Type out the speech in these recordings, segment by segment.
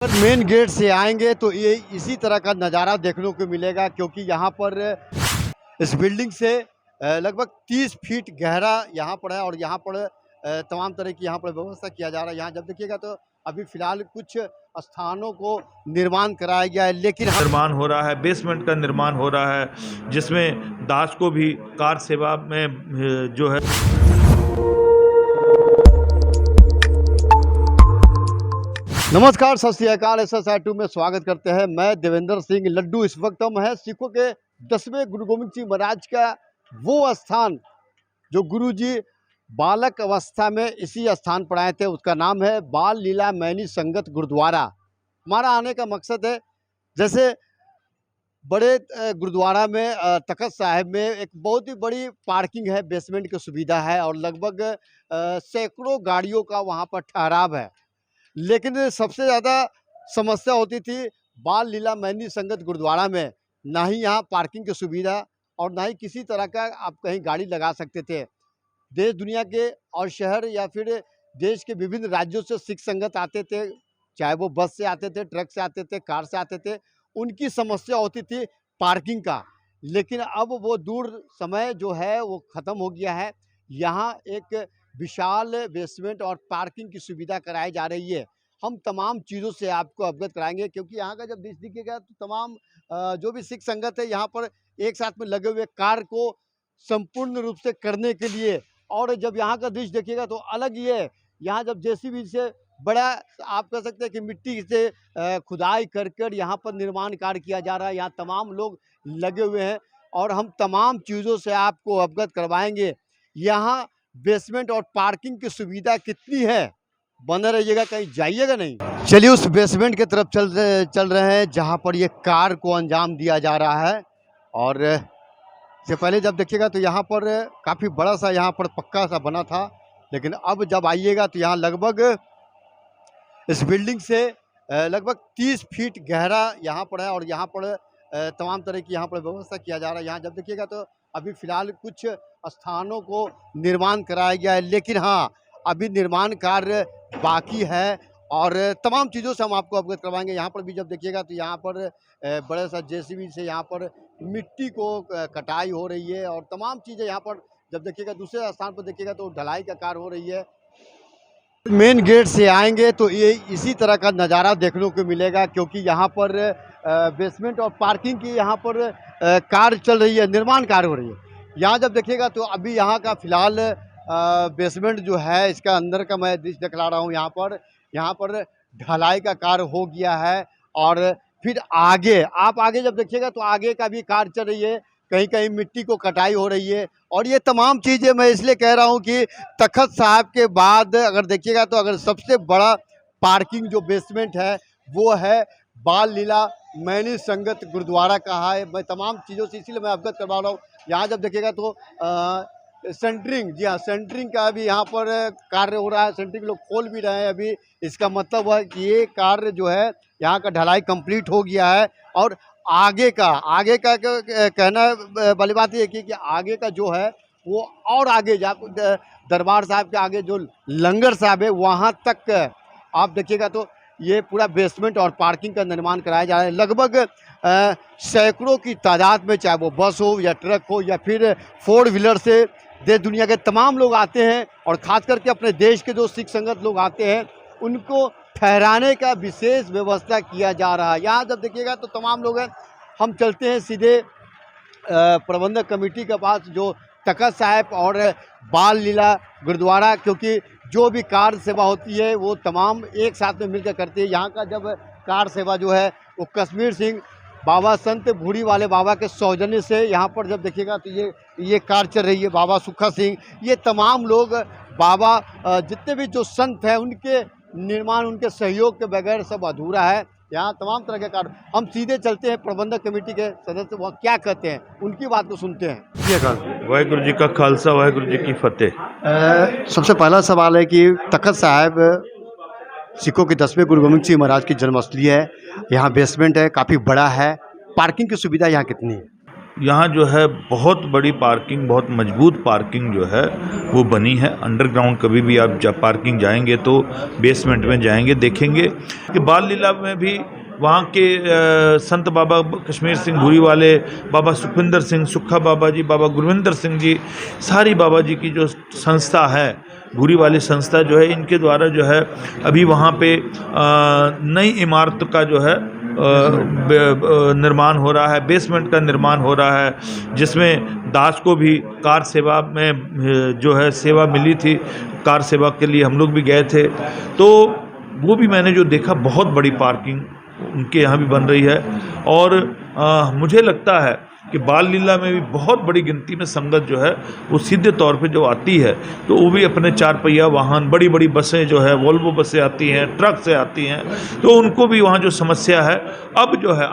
पर main gate से आएंगे तो ये इसी तरह का नज़ारा देखने को मिलेगा, क्योंकि यहाँ पर इस बिल्डिंग से लगभग 30 फीट गहरा यहाँ पर है और यहाँ पर तमाम तरह की यहाँ पर व्यवस्था किया जा रहा है। यहाँ जब देखिएगा तो अभी फिलहाल कुछ स्थानों को निर्माण कराया गया है, लेकिन निर्माण हो रहा है, बेसमेंट का निर्माण हो रहा है, जिसमें दास को भी कार सेवा में जो है। नमस्कार, सत श्री अकाल। SSI2 में स्वागत करते हैं। मैं देवेंद्र सिंह लड्डू। इस वक्त हम हैं सिखों के 10वें गुरु गोविंद सिंह महाराज का वो स्थान जो गुरु जी बालक अवस्था में इसी स्थान पर आए थे। उसका नाम है बाल लीला मैनी संगत गुरुद्वारा। हमारा आने का मकसद है, जैसे बड़े गुरुद्वारा में तखत साहिब में एक बहुत ही बड़ी पार्किंग है, बेसमेंट की सुविधा है और लगभग सैकड़ों गाड़ियों का वहाँ पर ठहराव है। लेकिन सबसे ज़्यादा समस्या होती थी बाल लीला मैनी संगत गुरुद्वारा में। ना ही यहाँ पार्किंग की सुविधा और ना ही किसी तरह का आप कहीं गाड़ी लगा सकते थे। देश दुनिया के और शहर या फिर देश के विभिन्न राज्यों से सिख संगत आते थे, चाहे वो बस से आते थे, ट्रक से आते थे, कार से आते थे। उनकी समस्या होती थी पार्किंग का। लेकिन अब वो दूर समय जो है वो ख़त्म हो गया है। यहाँ एक विशाल बेसमेंट और पार्किंग की सुविधा कराई जा रही है। हम तमाम चीज़ों से आपको अवगत कराएंगे, क्योंकि यहाँ का जब दृश्य दिखेगा तो तमाम जो भी सिख संगत है यहाँ पर एक साथ में लगे हुए कार्य को संपूर्ण रूप से करने के लिए। और जब यहाँ का दृश्य देखिएगा तो अलग ही है। यहाँ जब JCB से बड़ा आप कह सकते हैं कि मिट्टी से खुदाई कर यहाँ पर निर्माण कार्य किया जा रहा है। यहाँ तमाम लोग लगे हुए हैं और हम तमाम चीज़ों से आपको अवगत करवाएंगे। यहाँ बेसमेंट और पार्किंग की सुविधा कितनी है, बने रहिएगा, कहीं जाइएगा नहीं। चलिए उस बेसमेंट की तरफ चल रहे हैं जहाँ पर ये कार को अंजाम दिया जा रहा है। और इससे पहले जब देखिएगा तो यहाँ पर काफ़ी बड़ा सा यहाँ पर पक्का सा बना था, लेकिन अब जब आइएगा तो यहाँ लगभग इस बिल्डिंग से लगभग 30 फीट गहरा यहाँ पर है और यहाँ पर तमाम तरह की यहाँ पर व्यवस्था किया जा रहा है। यहाँ जब देखिएगा तो अभी फ़िलहाल कुछ स्थानों को निर्माण कराया गया है, लेकिन हाँ अभी निर्माण कार्य बाकी है और तमाम चीज़ों से हम आपको अवगत करवाएंगे। यहाँ पर भी जब देखिएगा तो यहाँ पर बड़े सा JCB से यहाँ पर मिट्टी को कटाई हो रही है और तमाम चीज़ें यहाँ पर जब देखिएगा। दूसरे स्थान पर देखिएगा तो ढलाई का कार्य हो रही है। मेन गेट से आएंगे तो ये इसी तरह का नज़ारा देखने को मिलेगा, क्योंकि यहाँ पर बेसमेंट और पार्किंग की यहाँ पर कार्य चल रही है, निर्माण कार्य हो रही है। यहाँ जब देखिएगा तो अभी यहाँ का फ़िलहाल बेसमेंट जो है इसका अंदर का मैं दृश्य दिखला रहा हूँ। यहाँ पर ढलाई का कार्य हो गया है और फिर आगे आप आगे जब देखिएगा तो आगे का भी कार्य चल रही है। कहीं कहीं मिट्टी को कटाई हो रही है और ये तमाम चीज़ें मैं इसलिए कह रहा हूँ कि तखत साहब के बाद अगर देखिएगा तो अगर सबसे बड़ा पार्किंग जो बेसमेंट है वो है बाल लीला मैनी संगत गुरुद्वारा कहा है। मैं तमाम चीज़ों से इसीलिए मैं अवगत करवा रहा हूँ। यहाँ जब देखिएगा तो सेंटरिंग, जी हाँ, सेंटरिंग का भी यहाँ पर कार्य हो रहा है। सेंटरिंग लोग खोल भी रहे हैं अभी। इसका मतलब है कि ये कार्य जो है यहाँ का ढलाई कंप्लीट हो गया है और आगे का कहना वाली बात ये कि आगे का जो है वो और आगे जा दरबार साहब के आगे जो लंगर साहब है वहाँ तक आप देखिएगा तो ये पूरा बेसमेंट और पार्किंग का निर्माण कराया जा रहा है। लगभग सैकड़ों की तादाद में, चाहे वो बस हो या ट्रक हो या फिर 4 व्हीलर से देश दुनिया के तमाम लोग आते हैं और ख़ास करके अपने देश के जो सिख संगत लोग आते हैं उनको ठहराने का विशेष व्यवस्था किया जा रहा है। यहाँ जब देखिएगा तो तमाम लोग हैं। हम चलते हैं सीधे प्रबंधक कमेटी के पास जो तखत साहिब और बाल लीला गुरुद्वारा, क्योंकि जो भी कार सेवा होती है वो तमाम एक साथ में मिलकर करती है। यहाँ का जब कार सेवा जो है वो कश्मीर सिंह बाबा संत बूढ़ी वाले बाबा के सौजन्य से यहाँ पर जब देखिएगा तो ये कार चल रही है। बाबा सुखा सिंह, ये तमाम लोग बाबा जितने भी जो संत हैं उनके निर्माण, उनके सहयोग के बगैर सब अधूरा है। यहाँ तमाम तरह के कार्य। हम सीधे चलते हैं प्रबंधक कमेटी के सदस्य वो क्या कहते हैं, उनकी बात को सुनते हैं। वाहिगुरु जी का खालसा, वाहिगुरु जी की फतेह। सबसे पहला सवाल है कि तखत साहिब सिखों के 10वें गुरु गोविंद सिंह महाराज की जन्मस्थली है। यहाँ बेसमेंट है, काफ़ी बड़ा है। पार्किंग की सुविधा यहाँ कितनी है? यहाँ जो है बहुत बड़ी पार्किंग, बहुत मजबूत पार्किंग जो है वो बनी है। अंडरग्राउंड कभी भी आप जब पार्किंग जाएंगे तो बेसमेंट में जाएंगे, देखेंगे कि बाल लीला में भी वहाँ के संत बाबा कश्मीर सिंह भूरी वाले, बाबा सुखविंदर सिंह, सुक्खा बाबा जी, बाबा गुरविंदर सिंह जी, सारी बाबा जी की जो संस्था है, भूरी वाली संस्था जो है, इनके द्वारा जो है अभी वहाँ पे नई इमारत का जो है निर्माण हो रहा है, बेसमेंट का निर्माण हो रहा है, जिसमें दास को भी कार सेवा में जो है सेवा मिली थी। कार सेवा के लिए हम लोग भी गए थे, तो वो भी मैंने जो देखा, बहुत बड़ी पार्किंग उनके यहाँ भी बन रही है। और मुझे लगता है कि बाल लीला में भी बहुत बड़ी गिनती में संगत जो है वो सीधे तौर पे जो आती है, तो वो भी अपने 4 पहिया वाहन, बड़ी बड़ी बसें जो है, वोल्वो बसें आती हैं, ट्रक से आती हैं, तो उनको भी वहाँ जो समस्या है अब जो है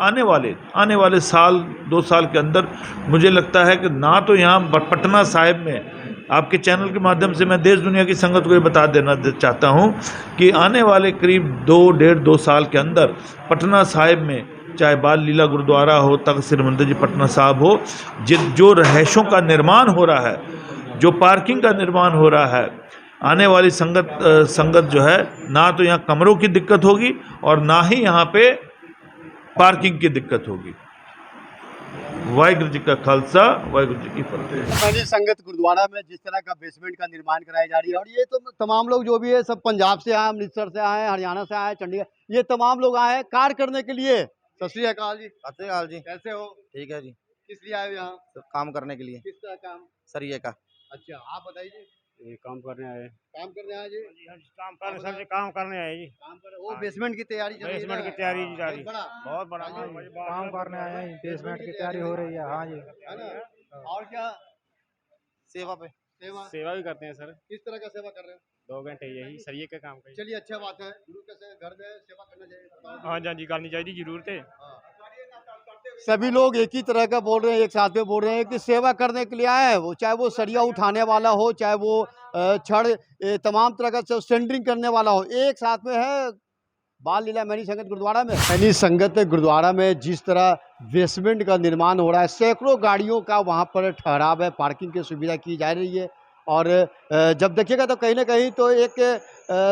आने वाले साल 2 साल के अंदर, मुझे लगता है कि ना तो यहाँ पटना साहिब में, आपके चैनल के माध्यम से मैं देश दुनिया की संगत को ये बता देना चाहता हूँ कि आने वाले करीब 2 साल के अंदर पटना साहिब में, चाहे बाल लीला गुरुद्वारा हो, तख्त श्री हरिमंदिर जी पटना साहिब हो, जो रहायशों का निर्माण हो रहा है, जो पार्किंग का निर्माण हो रहा है, आने वाली संगत जो है, ना तो यहाँ कमरों की दिक्कत होगी और ना ही यहाँ पे पार्किंग की दिक्कत होगी। वाहिगुरु जी का खालसा, वाहिगुरु जी की फतेह। मैनी संगत गुरुद्वारा में जिस तरह का बेसमेंट का निर्माण कराई जा रही है, और ये तो तमाम लोग जो भी है सब पंजाब से आए, अमृतसर से आए, हरियाणा से आए, चंडीगढ़, ये तमाम लोग आए हैं कार्य करने के लिए। सत श्री अकाल जी। सत श्री अकाल जी। कैसे हो? ठीक है जी। किस लिए आए हो यहाँ? तो काम करने के लिए। किस तरह काम? सरिये का। अच्छा, आप बताइए। ये काम करने आए। काम करने आए जी? काम करने सर जी, काम करने आए जी। काम कर वो बेसमेंट की तैयारी चल रही है बेसमेंट ना? की तैयारी जी जा रही है। बहुत बड़ा बहुत बड़ा काम करने आए हैं, बेसमेंट की तैयारी हो रही है। हाँ जी। है ना? और क्या सेवा पे। सेवा? सेवा भी करते हैं सर, किस तरह का सेवा कर रहे हो? 2 घंटे यही सरिये का काम करिए। चलिए, अच्छा बात है। गुरु के घर में सेवा करना चाहिए। बताओ। हाँ जी, करनी चाहिए जरूरत है। सभी लोग एक ही तरह का बोल रहे हैं, एक साथ में बोल रहे हैं कि सेवा करने के लिए आए हैं। वो चाहे वो सरिया उठाने वाला हो, चाहे वो छड़, तमाम तरह का सेंटरिंग करने वाला हो, एक साथ में है बाल लीला मैनी संगत गुरुद्वारा में। मैनी संगत गुरुद्वारा में जिस तरह बेसमेंट का निर्माण हो रहा है, सैकड़ों गाड़ियों का वहाँ पर ठहराव है, पार्किंग की सुविधा की जा रही है। और जब देखिएगा तो कहीं ना कहीं तो एक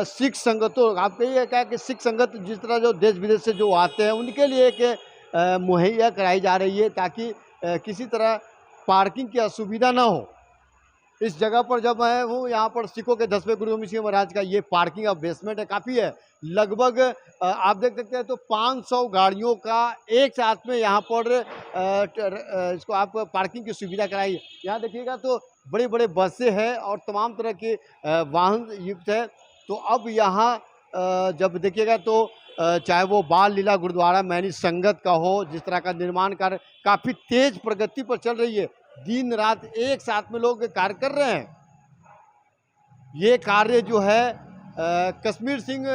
सिख संगतों, आप कहिए क्या कि सिख संगत जिस तरह जो देश विदेश से जो आते हैं उनके लिए एक मुहैया कराई जा रही है, ताकि किसी तरह पार्किंग की असुविधा ना हो। इस जगह पर जब मैं हूँ, यहाँ पर सिखों के 10वें गुरु गोविंद सिंह महाराज का ये पार्किंग और बेसमेंट है, काफ़ी है। लगभग आप देख सकते हैं तो 500 गाड़ियों का एक साथ में यहाँ पर इसको आप पार्किंग की सुविधा कराई। यहाँ देखिएगा तो बड़े बड़े बसें हैं और तमाम तरह के वाहन युक्त है। तो अब यहाँ जब देखिएगा तो चाहे वो बाल लीला गुरुद्वारा मैनी संगत का हो, जिस तरह का निर्माण कार्य काफ़ी तेज प्रगति पर चल रही है, दिन रात एक साथ में लोग कार्य कर रहे हैं। ये कार्य जो है कश्मीर सिंह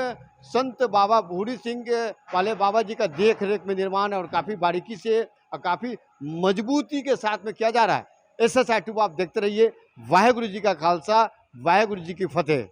संत बाबा भूरी सिंह वाले बाबा जी का देख रेख में निर्माण है और काफ़ी बारीकी से और काफ़ी मजबूती के साथ में किया जा रहा है। SSI 2 आप देखते रहिए। वाहिगुरु जी का खालसा, वाहिगुरु जी की फतेह।